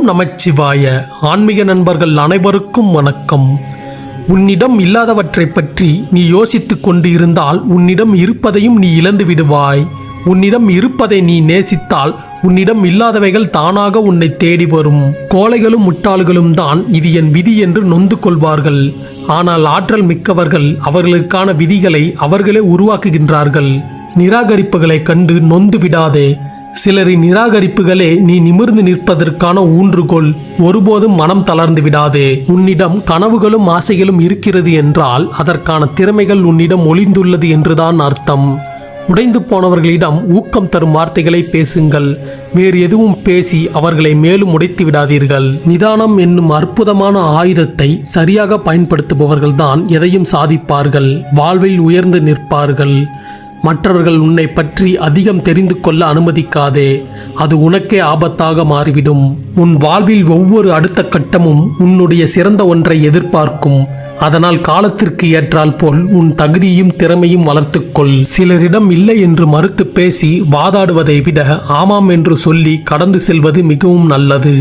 நமச்சிவாய. ஆன்மீக நண்பர்கள் அனைவருக்கும் வணக்கம். உன்னிடம் இல்லாதவற்றை பற்றி நீ யோசித்துக் கொண்டு இருந்தால் உன்னிடம் இருப்பதையும் நீ இழந்து விடுவாய். உன்னிடம் இருப்பதை நீ நேசித்தால் உன்னிடம் இல்லாதவைகள் தானாக உன்னை தேடி வரும். கோழைகளும் முட்டாள்களும் தான் இது என் விதி என்று நொந்து கொள்வார்கள். ஆனால் ஆற்றல் மிக்கவர்கள் அவர்களுக்கான விதிகளை அவர்களே உருவாக்குகின்றார்கள். நிராகரிப்புகளை கண்டு நொந்து விடாதே. சிலரின் நிராகரிப்புகளே நீ நிமிர்ந்து நிற்பதற்கான ஊன்றுகோல். ஒருபோதும் மனம் தளர்ந்து விடாதே. உன்னிடம் கனவுகளும் ஆசைகளும் இருக்கிறது என்றால் அதற்கான திறமைகள் உன்னிடம் ஒளிந்துள்ளது என்றுதான் அர்த்தம். உடைந்து போனவர்களிடம் ஊக்கம் தரும் வார்த்தைகளை பேசுங்கள். வேறு எதுவும் பேசி அவர்களை மேலும் உடைத்து விடாதீர்கள். நிதானம் என்னும் அற்புதமான ஆயுதத்தை சரியாக பயன்படுத்துபவர்கள்தான் எதையும் சாதிப்பார்கள், வாழ்வில் உயர்ந்து நிற்பார்கள். மற்றவர்கள் உன்னை பற்றி அதிகம் தெரிந்து கொள்ள அனுமதிக்காதே. அது உனக்கே ஆபத்தாக மாறிவிடும். உன் வாழ்வில் ஒவ்வொரு அடுத்த கட்டமும் உன்னுடைய சிறந்த ஒன்றை எதிர்பார்க்கும். அதனால் காலத்திற்கு ஏற்றால் போல் உன் தகுதியும் திறமையும் வளர்த்துக்கொள். சிலரிடம் இல்லை என்று மறுத்து பேசி வாதாடுவதை விட ஆமாம் என்று சொல்லி கடந்து செல்வது மிகவும் நல்லது.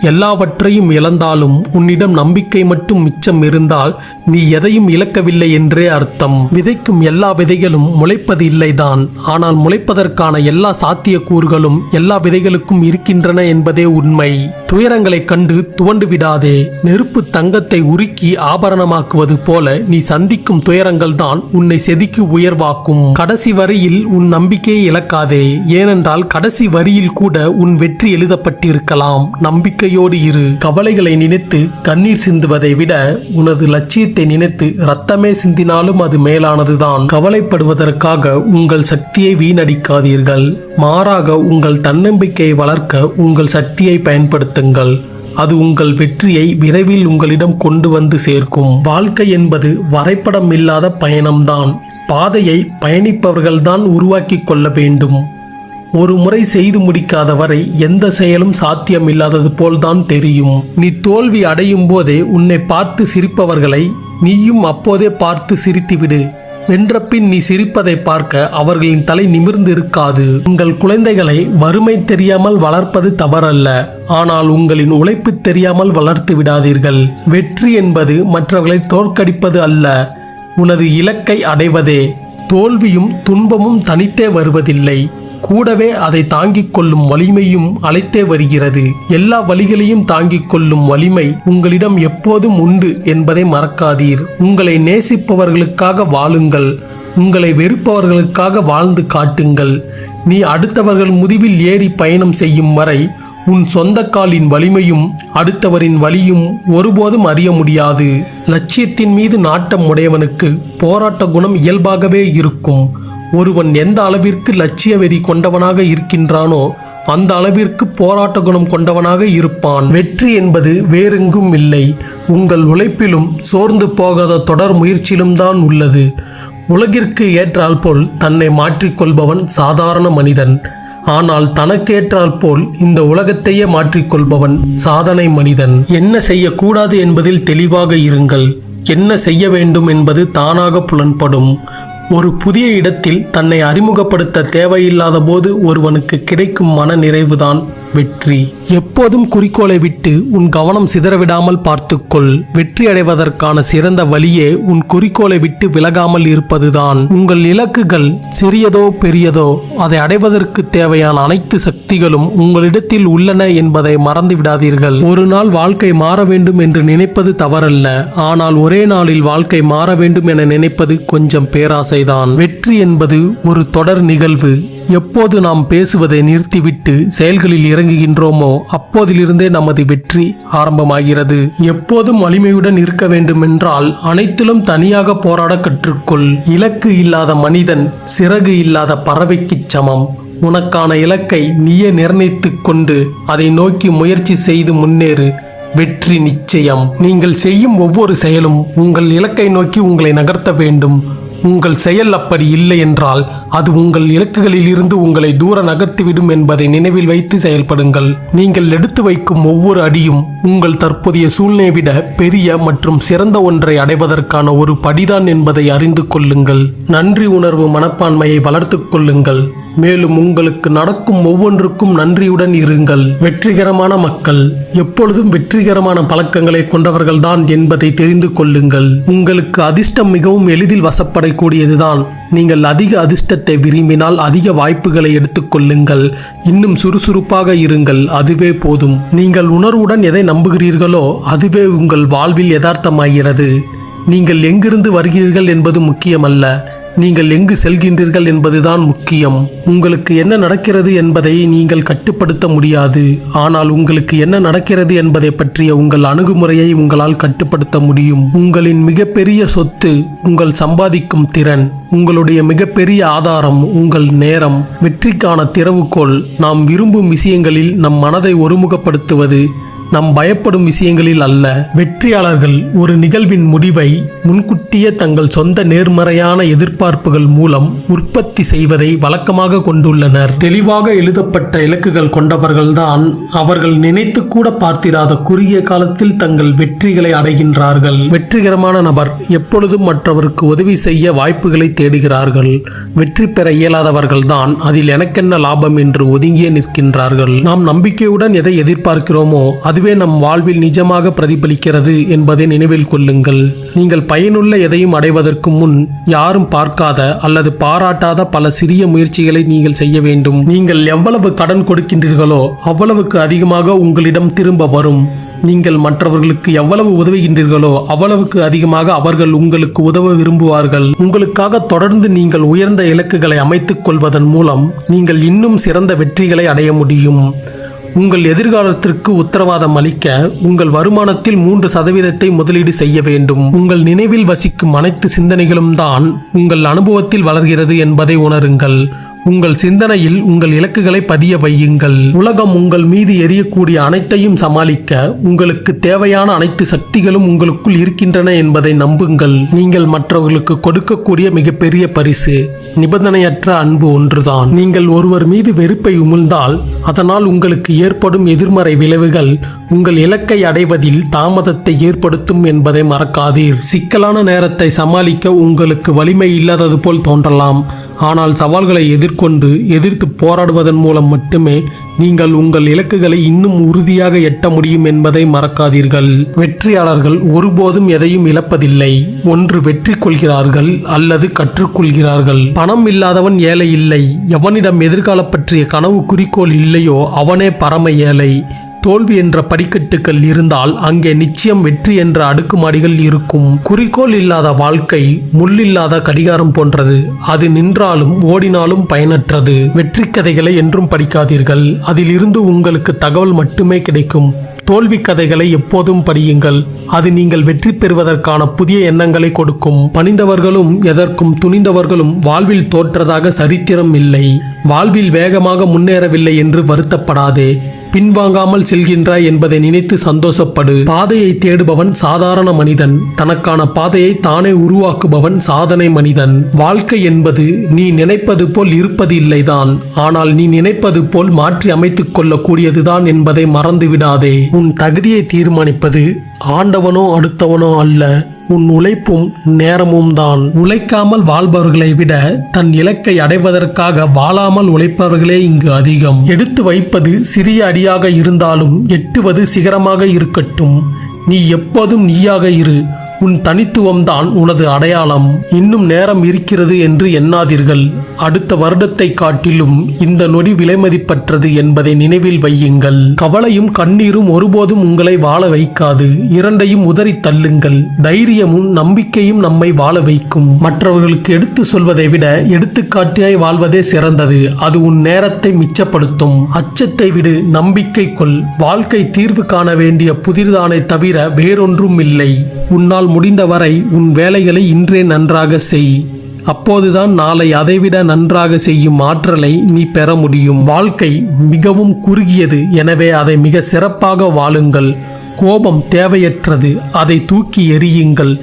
எல்லாவற்றையும் இழந்தாலும் உன்னிடம் நம்பிக்கை மட்டும் மிச்சம் இருந்தால் நீ எதையும் இழக்கவில்லை என்றே அர்த்தம். விதைக்கும் எல்லா விதைகளும் முளைப்பது இல்லைதான், ஆனால் முளைப்பதற்கான எல்லா சாத்தியக்கூறுகளும் எல்லா விதைகளுக்கும் இருக்கின்றன என்பதே உண்மை. துயரங்களை கண்டு துவண்டு விடாதே. நெருப்பு தங்கத்தை உருக்கி ஆபரணமாக்குவது போல நீ சந்திக்கும் துயரங்கள் தான் உன்னை செதுக்கி உயர்வாக்கும். கடைசி வரியில் உன் நம்பிக்கையை இழக்காதே. ஏனென்றால் கடைசி வரியில் கூட உன் வெற்றி எழுதப்பட்டிருக்கலாம். நம்பிக்கையோடு இரு. கவலைகளை நினைத்து கண்ணீர் சிந்துவதை விட உனது லட்சியத்தை நினைத்து ரத்தமே சிந்தினாலும் அது மேலானதுதான். கவலைப்படுவதற்காக உங்கள் சக்தியை வீணடிக்காதீர்கள். மாறாக உங்கள் தன்னம்பிக்கையை வளர்க்க உங்கள் சக்தியை பயன்படுத்துங்கள். அது உங்கள் வெற்றியை விரைவில் உங்களிடம் கொண்டு வந்து சேர்க்கும். வாழ்க்கை என்பது வரைபடம் இல்லாத பயணம்தான். பாதையை பயணிப்பவர்கள்தான் உருவாக்கி கொள்ள வேண்டும். ஒரு முறை செய்து முடிக்காத வரை எந்த செயலும் சாத்தியம் இல்லாதது போல்தான் தெரியும். நீ தோல்வி அடையும் போதே உன்னை பார்த்து சிரிப்பவர்களை நீயும் அப்போதே பார்த்து சிரித்துவிடு. வென்றபின் நீ சிரிப்பதை பார்க்க அவர்களின் தலை நிமிர்ந்து இருக்காது. உங்கள் குழந்தைகளை வறுமை தெரியாமல் வளர்ப்பது தவறல்ல, ஆனால் உங்களின் உழைப்பு தெரியாமல் வளர்த்து விடாதீர்கள். வெற்றி என்பது மற்றவர்களை தோற்கடிப்பது அல்ல, உனது இலக்கை அடைவதே. தோல்வியும் துன்பமும் தனித்தே வருவதில்லை, கூடவே அதை தாங்கிக் கொள்ளும் வலிமையும் அழைத்தே வருகிறது. எல்லா வழிகளையும் தாங்கிக் கொள்ளும் வலிமை உங்களிடம் எப்போதும் உண்டு என்பதை மறக்காதீர். உங்களை நேசிப்பவர்களுக்காக வாழுங்கள், உங்களை வெறுப்பவர்களுக்காக வாழ்ந்து காட்டுங்கள். நீ அடுத்தவர்கள் முதுகில் ஏறி பயணம் செய்யும் வரை உன் சொந்த காலின் வலிமையும் அடுத்தவரின் வலியும் ஒருபோதும் அறிய முடியாது. லட்சியத்தின் மீது நாட்டம் உடையவனுக்கு போராட்ட குணம் இயல்பாகவே இருக்கும். ஒருவன் எந்த அளவிற்கு லட்சிய வெறி கொண்டவனாக இருக்கின்றானோ அந்த அளவிற்கு போராட்ட குணம் கொண்டவனாக இருப்பான். வெற்றி என்பது வேறெங்கும் இல்லை, உங்கள் உழைப்பிலும் சோர்ந்து போகாத தொடர் முயற்சியிலும் தான் உள்ளது. உலகிற்கு ஏற்றால் போல் தன்னை மாற்றிக்கொள்பவன் சாதாரண மனிதன். ஆனால் தனக்கேற்றால் போல் இந்த உலகத்தையே மாற்றிக்கொள்பவன் சாதனை மனிதன். என்ன செய்யக்கூடாது என்பதில் தெளிவாக இருங்கள். என்ன செய்ய வேண்டும் என்பது தானாக புலன்படும். ஒரு புதிய இடத்தில் தன்னை அறிமுகப்படுத்த தேவையில்லாத போது ஒருவனுக்கு கிடைக்கும் மன நிறைவுதான் வெற்றி. எப்போதும் குறிக்கோளை விட்டு உன் கவனம் சிதறவிடாமல் பார்த்துக்கொள். வெற்றி அடைவதற்கான சிறந்த வழியே உன் குறிக்கோளை விட்டு விலகாமல் இருப்பதுதான். உங்கள் இலக்குகள் சிறியதோ பெரியதோ அதை அடைவதற்கு தேவையான அனைத்து சக்திகளும் உங்களிடத்தில் உள்ளன என்பதை மறந்து விடாதீர்கள். ஒரு நாள் வாழ்க்கை மாற வேண்டும் என்று நினைப்பது தவறல்ல, ஆனால் ஒரே நாளில் வாழ்க்கை மாற வேண்டும் என நினைப்பது கொஞ்சம் பேராசைதான். வெற்றி என்பது ஒரு தொடர் நிகழ்வு. எப்போது நாம் பேசுவதை நிறுத்திவிட்டு செயல்களில் இறங்குகின்றோமோ அப்போதிலிருந்தே நமது வெற்றி ஆரம்பமாகிறது. எப்போதும் வலிமையுடன் இருக்க வேண்டுமென்றால் அனைத்திலும் தனியாக போராட கற்றுக்கொள். இலக்கு இல்லாத மனிதன் சிறகு இல்லாத பறவைக்கு சமம். உனக்கான இலக்கை நீயே நிர்ணயித்துக் கொண்டு அதை நோக்கி முயற்சி செய்து முன்னேறு. வெற்றி நிச்சயம். நீங்கள் செய்யும் ஒவ்வொரு செயலும் உங்கள் இலக்கை நோக்கி உங்களை நகர்த்த வேண்டும். உங்கள் செயல் அப்படி இல்லை என்றால் அது உங்கள் இலக்குகளில் இருந்து உங்களை தூர நகர்த்திவிடும் என்பதை நினைவில் வைத்து செயல்படுங்கள். நீங்கள் எடுத்து வைக்கும் ஒவ்வொரு அடியும் உங்கள் தற்போதைய சூழ்நிலையை விட பெரிய மற்றும் சிறந்த ஒன்றை அடைவதற்கான ஒரு படிதான் என்பதை அறிந்து கொள்ளுங்கள். நன்றி உணர்வு மனப்பான்மையை வளர்த்து கொள்ளுங்கள். மேலும் உங்களுக்கு நடக்கும் ஒவ்வொன்றுக்கும் நன்றியுடன் இருங்கள். வெற்றிகரமான மக்கள் எப்பொழுதும் வெற்றிகரமான பழக்கங்களை கொண்டவர்கள்தான் என்பதை தெரிந்து கொள்ளுங்கள். உங்களுக்கு அதிர்ஷ்டம் மிகவும் எளிதில் வசப்படக்கூடியதுதான். நீங்கள் அதிக அதிர்ஷ்டத்தை விரும்பினால் அதிக வாய்ப்புகளை எடுத்துக்கொள்ளுங்கள். இன்னும் சுறுசுறுப்பாக இருங்கள், அதுவே போதும். நீங்கள் உணர்வுடன் எதை நம்புகிறீர்களோ அதுவே உங்கள் வாழ்வில் யதார்த்தமாகிறது. நீங்கள் எங்கிருந்து வருகிறீர்கள் என்பது முக்கியமல்ல, நீங்கள் எங்கு செல்கின்றீர்கள் என்பதுதான் முக்கியம். உங்களுக்கு என்ன நடக்கிறது என்பதை நீங்கள் கட்டுப்படுத்த முடியாது, ஆனால் உங்களுக்கு என்ன நடக்கிறது என்பதை பற்றிய உங்கள் அணுகுமுறையை உங்களால் கட்டுப்படுத்த முடியும். உங்களின் மிகப்பெரிய சொத்து உங்கள் சம்பாதிக்கும் திறன். உங்களுடைய மிகப்பெரிய ஆதாரம் உங்கள் நேரம். வெற்றிக்கான திறவுகோல் நாம் விரும்பும் விஷயங்களில் நம் மனதை ஒருமுகப்படுத்துவது, நாம் பயப்படும் விஷயங்களில் அல்ல. வெற்றியாளர்கள் ஒரு நிகழ்வின் முடிவை முன்கூட்டியே தங்கள் சொந்த நேர்மறையான எதிர்பார்ப்புகள் மூலம் உற்பத்தி செய்வதை வழக்கமாக கொண்டுள்ளனர். தெளிவாக எழுதப்பட்ட இலக்குகள் கொண்டவர்கள்தான் அவர்கள் நினைத்து கூட பார்த்திராத குறுகிய காலத்தில் தங்கள் வெற்றிகளை அடைகின்றார்கள். வெற்றிகரமான நபர் எப்பொழுதும் மற்றவருக்கு உதவி செய்ய வாய்ப்புகளை தேடுகிறார்கள். வெற்றி பெற இயலாதவர்கள்தான் அதில் எனக்கென்ன லாபம் என்று ஒதுங்கியே நிற்கின்றார்கள். நாம் நம்பிக்கையுடன் எதை எதிர்பார்க்கிறோமோ அதுவே நம் வாழ்வில் நிஜமாக பிரதிபலிக்கிறது என்பதை நினைவில் கொள்ளுங்கள். நீங்கள் பயனுள்ள எதையும் அடைவதற்கு முன் யாரும் பார்க்காத அல்லது பாராட்டாத பல சிறிய முயற்சிகளை நீங்கள் செய்ய வேண்டும். நீங்கள் எவ்வளவு கடன் கொடுக்கின்றீர்களோ அவ்வளவுக்கு அதிகமாக உங்களிடம் திரும்ப வரும். நீங்கள் மற்றவர்களுக்கு எவ்வளவு உதவுகின்றீர்களோ அவ்வளவுக்கு அதிகமாக அவர்கள் உங்களுக்கு உதவ விரும்புவார்கள். உங்களுக்காக தொடர்ந்து நீங்கள் உயர்ந்த இலக்குகளை அமைத்துக் கொள்வதன் மூலம் நீங்கள் இன்னும் சிறந்த வெற்றிகளை அடைய முடியும். உங்கள் எதிர்காலத்திற்கு உத்தரவாதம் அளிக்க உங்கள் வருமானத்தில் 3% முதலீடு செய்ய வேண்டும். உங்கள் நினைவில் வசிக்கும் அனைத்து சிந்தனைகளும் தான் உங்கள் அனுபவத்தில் வளர்கிறது என்பதை உணருங்கள். உங்கள் சிந்தனையில் உங்கள் இலக்குகளை பதிய வையுங்கள். உலகம் உங்கள் மீது எரியக்கூடிய அனைத்தையும் சமாளிக்க உங்களுக்கு தேவையான அனைத்து சக்திகளும் உங்களுக்குள் இருக்கின்றன என்பதை நம்புங்கள். நீங்கள் மற்றவர்களுக்கு கொடுக்கக்கூடிய மிகப்பெரிய பரிசு நிபந்தனையற்ற அன்பு ஒன்றுதான். நீங்கள் ஒருவர் மீது வெறுப்பை உமிழ்ந்தால் அதனால் உங்களுக்கு ஏற்படும் எதிர்மறை விளைவுகள் உங்கள் இலக்கை அடைவதில் தாமதத்தை ஏற்படுத்தும் என்பதை மறக்காதீர். சிக்கலான நேரத்தை சமாளிக்க உங்களுக்கு வலிமை இல்லாதது போல் தோன்றலாம், ஆனால் சவால்களை எதிர்த்து போராடுவதன் மூலம் மட்டுமே நீங்கள் உங்கள் இலக்குகளை இன்னும் உறுதியாக எட்ட முடியும் என்பதை மறக்காதீர்கள். வெற்றியாளர்கள் ஒருபோதும் எதையும் இழப்பதில்லை. ஒன்று வெற்றி கொள்கிறார்கள் அல்லது கற்றுக்கொள்கிறார்கள். பணம் இல்லாதவன் ஏழை இல்லை. எவனிடம் எதிர்கால பற்றிய கனவு குறிக்கோள் இல்லையோ அவனே பரம ஏழை. தோல்வி என்ற படிக்கட்டுகள் இருந்தால் அங்கே நிச்சயம் வெற்றி என்ற அடுக்குமாடிகள் இருக்கும். குறிக்கோள் இல்லாத வாழ்க்கை முள்ளில்லாத கடிகாரம் போன்றது. அது நின்றாலும் ஓடினாலும் பயனற்றது. வெற்றி கதைகளை என்றும் படிக்காதீர்கள். அதிலிருந்து உங்களுக்கு தகவல் மட்டுமே கிடைக்கும். தோல்வி கதைகளை எப்போதும் படியுங்கள். அது நீங்கள் வெற்றி பெறுவதற்கான புதிய எண்ணங்களை கொடுக்கும். பணிந்தவர்களும் எதற்கும் துணிந்தவர்களும் வாழ்வில் தோற்றதாக சரித்திரம் இல்லை. வாழ்வில் வேகமாக முன்னேறவில்லை என்று வருத்தப்படாதே. பின்வாங்காமல் செல்கின்றாய் என்பதை நினைத்து சந்தோஷப்படு. பாதையை தேடுபவன் சாதாரண மனிதன். தனக்கான பாதையை தானே உருவாக்குபவன் சாதனை மனிதன். வாழ்க்கை என்பது நீ நினைப்பது போல் இருப்பது இல்லைதான், ஆனால் நீ நினைப்பது போல் மாற்றி அமைத்துக் கொள்ளக்கூடியதுதான் என்பதை மறந்துவிடாதே. உன் தகுதியை தீர்மானிப்பது ஆண்டவனோ அடுத்தவனோ அல்ல, உன் உழைப்பும் நேரமும் தான். உழைக்காமல் வாழ்பவர்களை விட தன் இலக்கை அடைவதற்காக வாழாமல் உழைப்பவர்களே இங்கு அதிகம். எடுத்து வைப்பது சிறிய அடியாக இருந்தாலும் எட்டுவது சிகரமாக இருக்கட்டும். நீ எப்போதும் நீயாக இரு. உன் தனித்துவம்தான் உனது அடையாளம். இன்னும் நேரம் இருக்கிறது என்று எண்ணாதீர்கள். அடுத்த வருடத்தை காட்டிலும் இந்த நொடி விலைமதிப்பற்றது என்பதை நினைவில் வையுங்கள். கவலையும் கண்ணீரும் ஒருபோதும் உங்களை வாழ வைக்காது. இரண்டையும் உதறி தள்ளுங்கள். தைரியமும் நம்பிக்கையும் நம்மை வாழ வைக்கும். மற்றவர்களுக்கு எடுத்து சொல்வதை விட எடுத்துக்காட்டியாய் வாழ்வதே சிறந்தது. அது உன் நேரத்தை மிச்சப்படுத்தும். அச்சத்தை விடு, நம்பிக்கை கொள். வாழ்க்கை தீர்வு காண வேண்டிய புதிர்தானே தவிர வேறொன்றும் இல்லை. உன்னால் முடிந்தவரை உன் வேலைகளை இன்றே நன்றாக செய். அப்போதுதான் நாளை அதைவிட நன்றாக செய்யும் ஆற்றலை நீ பெற முடியும். வாழ்க்கை மிகவும் குறுகியது, எனவே அதை மிக சிறப்பாக வாழுங்கள். கோபம் தேவையற்றது, அதை தூக்கி எறியுங்கள்.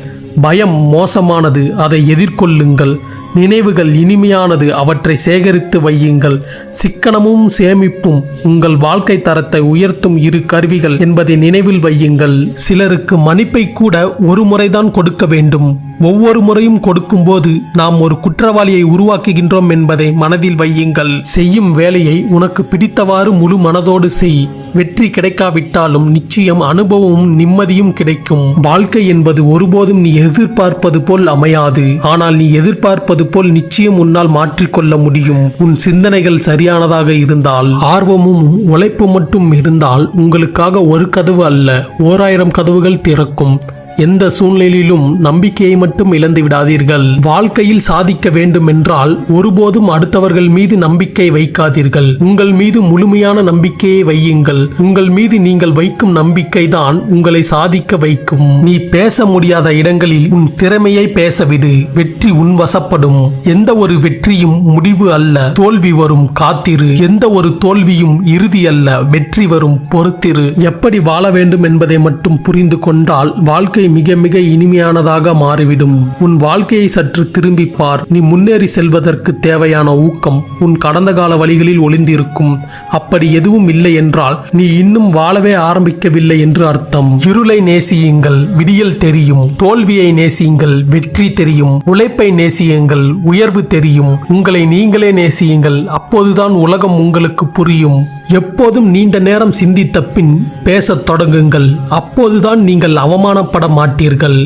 பயம் மோசமானது, அதை எதிர்கொள்ளுங்கள். நினைவுகள் இனிமையானது, அவற்றை சேகரித்து வையுங்கள். சிக்கனமும் சேமிப்பும் உங்கள் வாழ்க்கை தரத்தை உயர்த்தும் இரு கருவிகள் என்பதை நினைவில் வையுங்கள். சிலருக்கு மன்னிப்பை கூட ஒரு முறைதான் கொடுக்க வேண்டும். ஒவ்வொரு முறையும் கொடுக்கும்போது நாம் ஒரு குற்றவாளியை உருவாக்குகின்றோம் என்பதை மனதில் வையுங்கள். செய்யும் வேலையை உனக்கு பிடித்தவாறு முழு மனதோடு செய். வெற்றி கிடைக்காவிட்டாலும் நிச்சயம் அனுபவமும் நிம்மதியும் கிடைக்கும். வாழ்க்கை என்பது ஒருபோதும் நீ எதிர்பார்ப்பது போல் அமையாது. ஆனால் நீ எதிர்பார்ப்பது போல் நிச்சயம் உன்னால் மாற்றிக்கொள்ள முடியும். உன் சிந்தனைகள் சரியானதாக இருந்தால், ஆர்வமும் உழைப்பு மட்டும் இருந்தால், உங்களுக்காக ஒரு கதவு அல்ல 1000 கதவுகள் திறக்கும். எந்த சூழ்நிலையிலும் நம்பிக்கையை மட்டும் இழந்து விடாதீர்கள். வாழ்க்கையில் சாதிக்க வேண்டும் என்றால் ஒருபோதும் அடுத்தவர்கள் மீது நம்பிக்கை வைக்காதீர்கள். உங்கள் மீது முழுமையான நம்பிக்கையை வையுங்கள். உங்கள் மீது நீங்கள் வைக்கும் நம்பிக்கை தான் உங்களை சாதிக்க வைக்கும். நீ பேச முடியாத இடங்களில் உன் திறமையை பேசவிடு. வெற்றி உன் வசப்படும். எந்த ஒரு வெற்றியும் முடிவு அல்ல, தோல்வி வரும், காத்திரு. எந்த ஒரு தோல்வியும் இறுதி அல்ல, வெற்றி வரும், பொறுத்திரு. எப்படி வாழ வேண்டும் என்பதை மட்டும் புரிந்து கொண்டால் வாழ்க்கை மிக மிக இனிமையானதாக மாறிவிடும். உன் வாழ்க்கையை சற்று திரும்பி பார். நீ முன்னேறி செல்வதற்கு தேவையான ஊக்கம் உன் கடந்த கால வழிகளில் ஒளிந்திருக்கும். அப்படி எதுவும் இல்லை என்றால் நீ இன்னும் வாழவே ஆரம்பிக்கவில்லை என்று அர்த்தம். இருளை நேசியுங்கள், விடியல் தெரியும். தோல்வியை நேசியுங்கள், வெற்றி தெரியும். உழைப்பை நேசியுங்கள், உயர்வு தெரியும். உங்களை நீங்களே நேசியுங்கள், அப்போதுதான் உலகம் உங்களுக்கு புரியும். எப்போதும் நீண்ட நேரம் சிந்தித்த பின் பேசத் தொடங்குங்கள். அப்போதுதான் நீங்கள் அவமானப்பட மாட்டீர்கள்.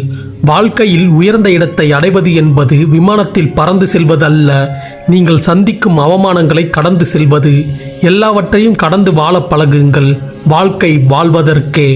வாழ்க்கையில் உயர்ந்த இடத்தை அடைவது என்பது விமானத்தில் பறந்து செல்வது அல்ல, நீங்கள் சந்திக்கும் அவமானங்களை கடந்து செல்வது. எல்லாவற்றையும் கடந்து வாழ பழகுங்கள். வாழ்க்கை வாழ்வதற்கே.